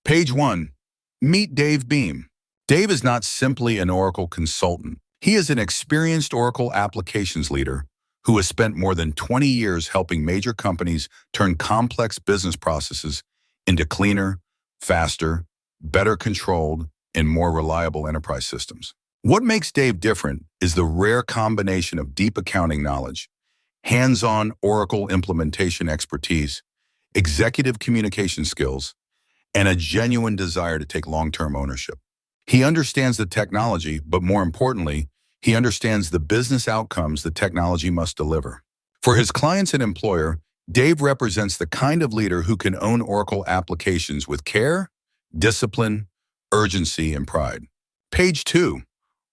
Page 1. Meet Dave Beam. Dave is not simply an Oracle consultant. He is an experienced Oracle applications leader who has spent more than 20 years helping major companies turn complex business processes into cleaner, faster, better controlled, and more reliable enterprise systems. What makes Dave different is the rare combination of deep accounting knowledge, hands-on Oracle implementation expertise, executive communication skills, and a genuine desire to take long-term ownership. He understands the technology, but more importantly, he understands the business outcomes the technology must deliver. For his clients and employer, Dave represents the kind of leader who can own Oracle applications with care, discipline, urgency, and pride. Page 2.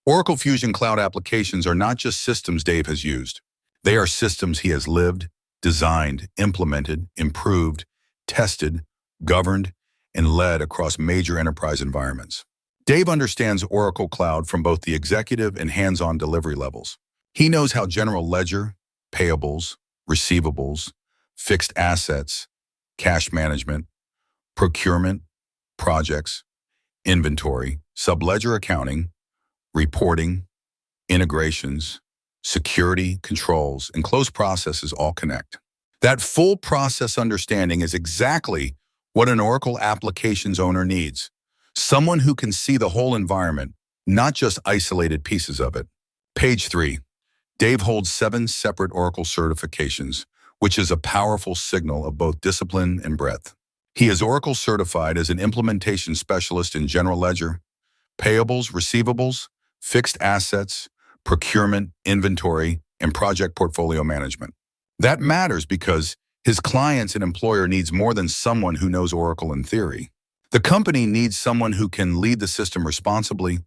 Oracle Fusion Cloud applications are not just systems Dave has used. They are systems he has lived, designed, implemented, improved, tested, governed, and led across major enterprise environments. Dave understands Oracle Cloud from both the executive and hands-on delivery levels. He knows how general ledger, payables, receivables, fixed assets, cash management, procurement, projects, inventory, subledger accounting, reporting, integrations, security, controls, and close processes all connect. That full process understanding is exactly what an Oracle applications owner needs. Someone who can see the whole environment, not just isolated pieces of it. Page 3. Dave holds 7 separate Oracle certifications, which is a powerful signal of both discipline and breadth. He is Oracle certified as an implementation specialist in general ledger, payables, receivables, fixed assets, procurement, inventory, and project portfolio management. That matters because his clients and employer needs more than someone who knows Oracle in theory. The company needs someone who can lead the system responsibly,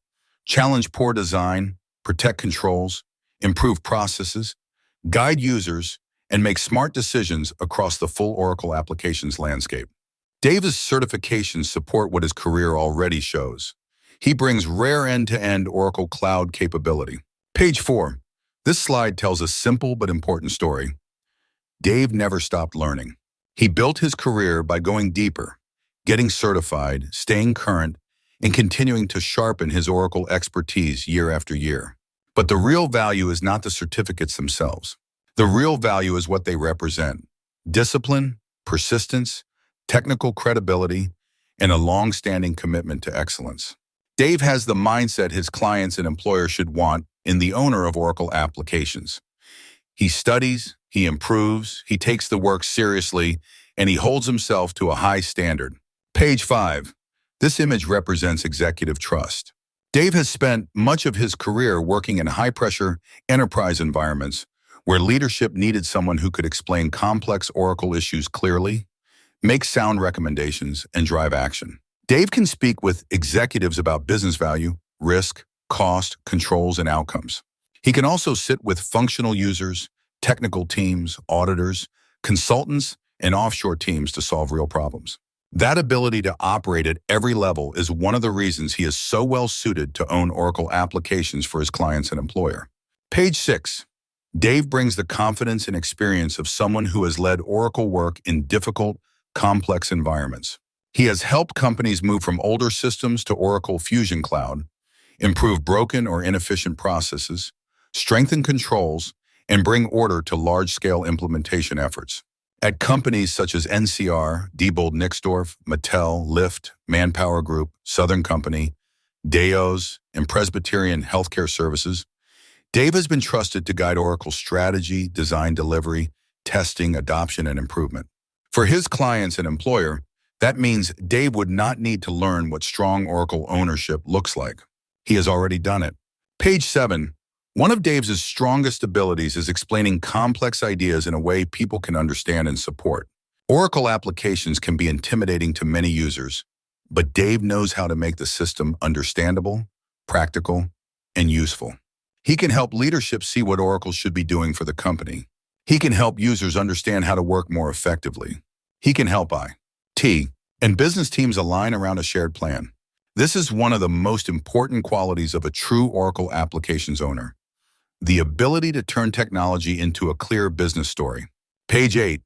challenge poor design, protect controls, improve processes, guide users, and make smart decisions across the full Oracle applications landscape. Dave's certifications support what his career already shows. He brings rare end-to-end Oracle Cloud capability. Page 4. This slide tells a simple but important story. Dave never stopped learning. He built his career by going deeper, getting certified, staying current, and continuing to sharpen his Oracle expertise year after year. But the real value is not the certificates themselves. The real value is what they represent: discipline, persistence, technical credibility, and a long-standing commitment to excellence. Dave has the mindset his clients and employers should want in the owner of Oracle applications. He studies, he improves, he takes the work seriously, and he holds himself to a high standard. Page 5. This image represents executive trust. Dave has spent much of his career working in high-pressure enterprise environments where leadership needed someone who could explain complex Oracle issues clearly, make sound recommendations, and drive action. Dave can speak with executives about business value, risk, cost, controls, and outcomes. He can also sit with functional users, technical teams, auditors, consultants, and offshore teams to solve real problems. That ability to operate at every level is one of the reasons he is so well suited to own Oracle applications for his clients and employer. Page 6. Dave brings the confidence and experience of someone who has led Oracle work in difficult, complex environments. He has helped companies move from older systems to Oracle Fusion Cloud, improve broken or inefficient processes, strengthen controls, and bring order to large-scale implementation efforts. At companies such as NCR, Diebold Nixdorf, Mattel, Lyft, ManpowerGroup, Southern Company, Dayos, and Presbyterian Healthcare Services, Dave has been trusted to guide Oracle's strategy, design, delivery, testing, adoption, and improvement. For his clients and employer, that means Dave would not need to learn what strong Oracle ownership looks like. He has already done it. Page 7. One of Dave's strongest abilities is explaining complex ideas in a way people can understand and support. Oracle applications can be intimidating to many users, but Dave knows how to make the system understandable, practical, and useful. He can help leadership see what Oracle should be doing for the company. He can help users understand how to work more effectively. He can help IT and business teams align around a shared plan. This is one of the most important qualities of a true Oracle applications owner: the ability to turn technology into a clear business story. Page 8.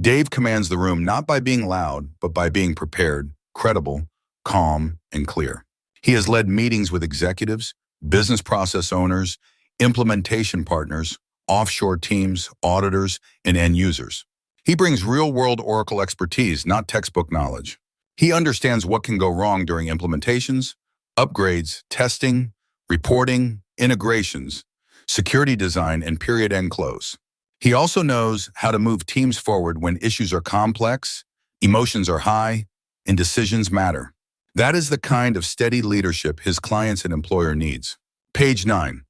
Dave commands the room not by being loud, but by being prepared, credible, calm, and clear. He has led meetings with executives, business process owners, implementation partners, offshore teams, auditors, and end users. He brings real-world Oracle expertise, not textbook knowledge. He understands what can go wrong during implementations, upgrades, testing, reporting, integrations, security design, and period end close. He also knows how to move teams forward when issues are complex, emotions are high, and decisions matter. That is the kind of steady leadership his clients and employer needs. Page 9.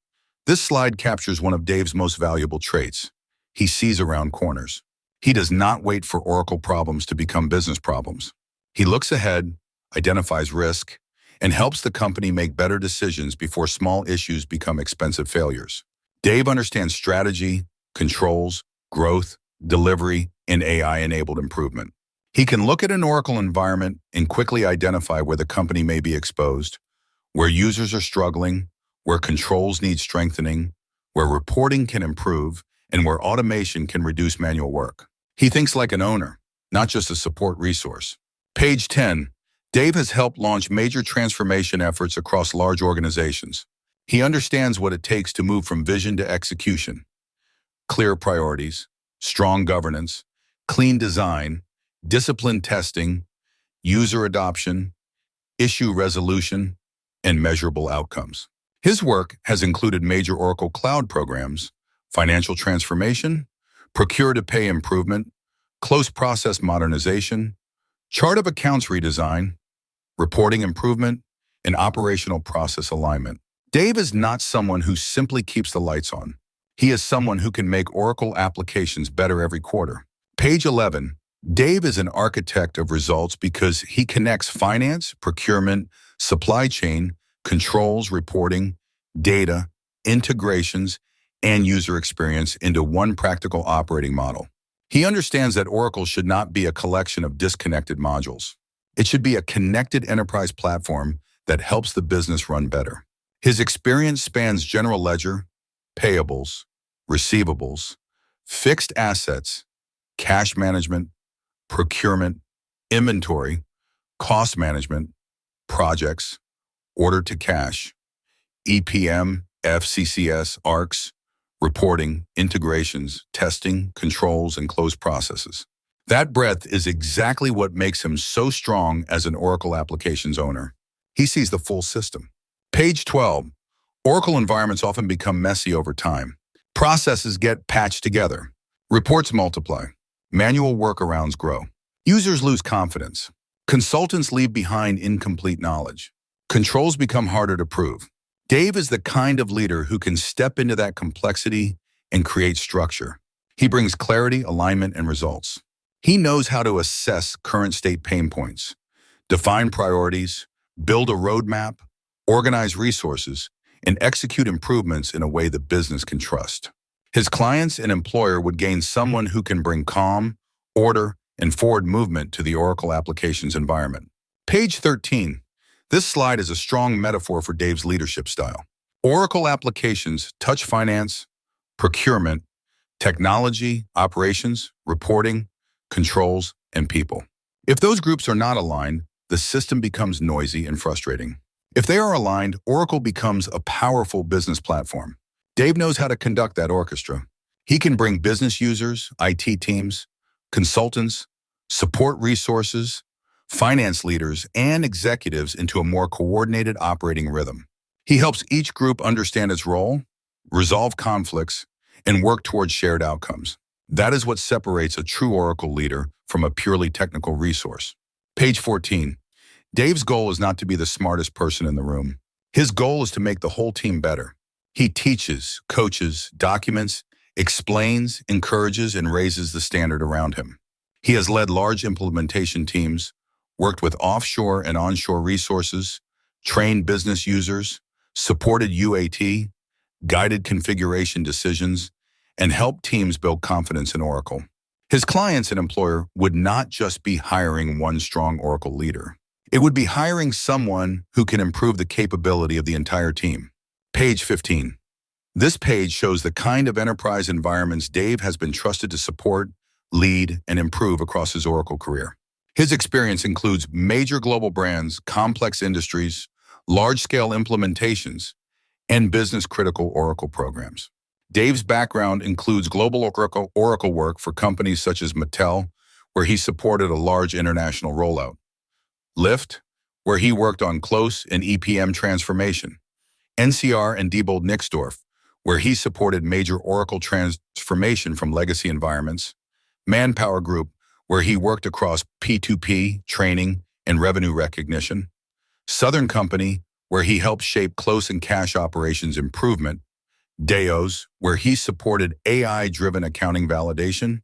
This slide captures one of Dave's most valuable traits. He sees around corners. He does not wait for Oracle problems to become business problems. He looks ahead, identifies risk, and helps the company make better decisions before small issues become expensive failures. Dave understands strategy, controls, growth, delivery, and AI-enabled improvement. He can look at an Oracle environment and quickly identify where the company may be exposed, where users are struggling, where controls need strengthening, where reporting can improve, and where automation can reduce manual work. He thinks like an owner, not just a support resource. Page 10. Dave has helped launch major transformation efforts across large organizations. He understands what it takes to move from vision to execution. Clear priorities, strong governance, clean design, disciplined testing, user adoption, issue resolution, and measurable outcomes. His work has included major Oracle Cloud programs, financial transformation, procure-to-pay improvement, close process modernization, chart of accounts redesign, reporting improvement, and operational process alignment. Dave is not someone who simply keeps the lights on. He is someone who can make Oracle applications better every quarter. Page 11. Dave is an architect of results because he connects finance, procurement, supply chain, controls, reporting, data, integrations, and user experience into one practical operating model. He understands that Oracle should not be a collection of disconnected modules. It should be a connected enterprise platform that helps the business run better. His experience spans general ledger, payables, receivables, fixed assets, cash management, procurement, inventory, cost management, projects, order to cash, EPM, FCCS, ARCs, reporting, integrations, testing, controls, and close processes. That breadth is exactly what makes him so strong as an Oracle applications owner. He sees the full system. Page 12. Oracle environments often become messy over time. Processes get patched together. Reports multiply. Manual workarounds grow. Users lose confidence. Consultants leave behind incomplete knowledge. Controls become harder to prove. Dave is the kind of leader who can step into that complexity and create structure. He brings clarity, alignment, and results. He knows how to assess current state pain points, define priorities, build a roadmap, organize resources, and execute improvements in a way the business can trust. His clients and employer would gain someone who can bring calm, order, and forward movement to the Oracle applications environment. Page 13. This slide is a strong metaphor for Dave's leadership style. Oracle applications touch finance, procurement, technology, operations, reporting, controls, and people. If those groups are not aligned, the system becomes noisy and frustrating. If they are aligned, Oracle becomes a powerful business platform. Dave knows how to conduct that orchestra. He can bring business users, IT teams, consultants, support resources, finance leaders, and executives into a more coordinated operating rhythm. He helps each group understand its role, resolve conflicts, and work towards shared outcomes. That is what separates a true Oracle leader from a purely technical resource. Page 14. Dave's goal is not to be the smartest person in the room. His goal is to make the whole team better. He teaches, coaches, documents, explains, encourages, and raises the standard around him. He has led large implementation teams, worked with offshore and onshore resources, trained business users, supported UAT, guided configuration decisions, and helped teams build confidence in Oracle. His clients and employer would not just be hiring one strong Oracle leader. It would be hiring someone who can improve the capability of the entire team. Page 15. This page shows the kind of enterprise environments Dave has been trusted to support, lead, and improve across his Oracle career. His experience includes major global brands, complex industries, large-scale implementations, and business-critical Oracle programs. Dave's background includes global Oracle work for companies such as Mattel, where he supported a large international rollout, Lyft, where he worked on close and EPM transformation, NCR and Diebold Nixdorf, where he supported major Oracle transformation from legacy environments, ManpowerGroup, where he worked across P2P, training, and revenue recognition, Southern Company, where he helped shape close and cash operations improvement, Dayos, where he supported AI-driven accounting validation,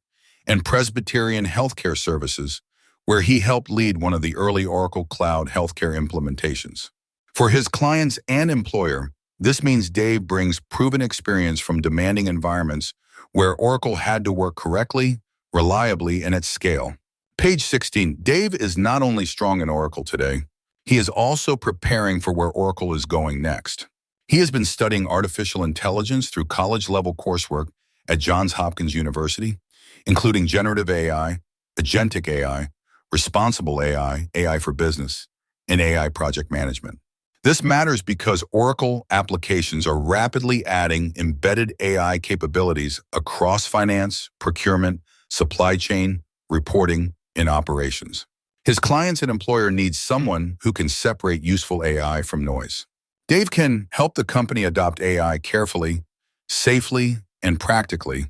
and Presbyterian Healthcare Services, where he helped lead one of the early Oracle Cloud healthcare implementations. For his clients and employer, this means Dave brings proven experience from demanding environments where Oracle had to work correctly, reliably, and at scale. Page 16, Dave is not only strong in Oracle today, he is also preparing for where Oracle is going next. He has been studying artificial intelligence through college-level coursework at Johns Hopkins University, including generative AI, agentic AI, responsible AI, AI for business, and AI project management. This matters because Oracle applications are rapidly adding embedded AI capabilities across finance, procurement, supply chain, reporting, and operations. His clients and employer need someone who can separate useful AI from noise. Dave can help the company adopt AI carefully, safely, and practically,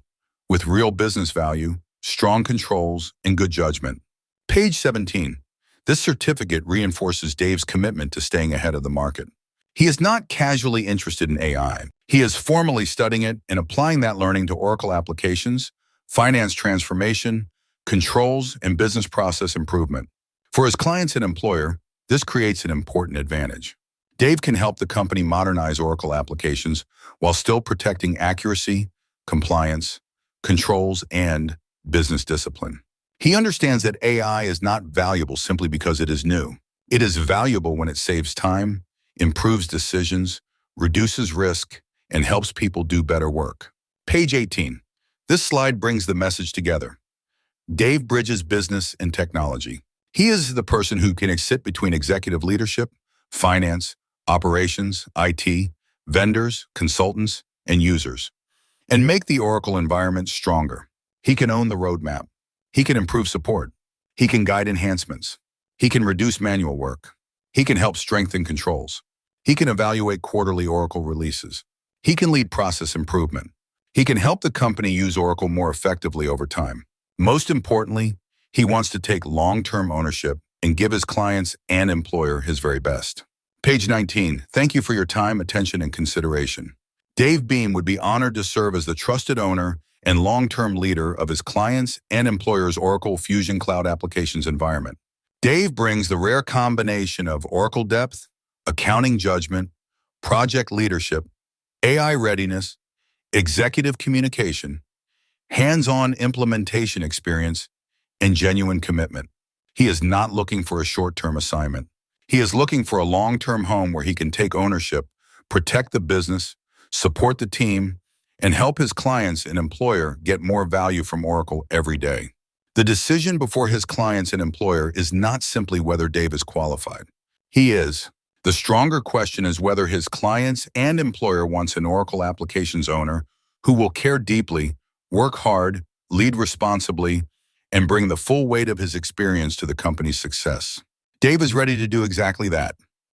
with real business value, strong controls, and good judgment. Page 17. This certificate reinforces Dave's commitment to staying ahead of the market. He is not casually interested in AI. He is formally studying it and applying that learning to Oracle applications, finance transformation, controls, and business process improvement. For his clients and employer, this creates an important advantage. Dave can help the company modernize Oracle applications while still protecting accuracy, compliance, controls, and business discipline. He understands that AI is not valuable simply because it is new. It is valuable when it saves time, improves decisions, reduces risk, and helps people do better work. Page 18. This slide brings the message together. Dave bridges business and technology. He is the person who can sit between executive leadership, finance, operations, IT, vendors, consultants, and users, and make the Oracle environment stronger. He can own the roadmap. He can improve support. He can guide enhancements. He can reduce manual work. He can help strengthen controls. He can evaluate quarterly Oracle releases. He can lead process improvement. He can help the company use Oracle more effectively over time. Most importantly, he wants to take long-term ownership and give his clients and employer his very best. Page 19. Thank you for your time, attention, and consideration. Dave Beam would be honored to serve as the trusted owner and long-term leader of his clients' and employers' Oracle Fusion Cloud Applications environment. Dave brings the rare combination of Oracle depth, accounting judgment, project leadership, AI readiness, executive communication, hands-on implementation experience, and genuine commitment. He is not looking for a short-term assignment. He is looking for a long-term home where he can take ownership, protect the business, support the team, and help his clients and employer get more value from Oracle every day. The decision before his clients and employer is not simply whether Dave is qualified. He is. The stronger question is whether his clients and employer wants an Oracle applications owner who will care deeply, work hard, lead responsibly, and bring the full weight of his experience to the company's success. Dave is ready to do exactly that.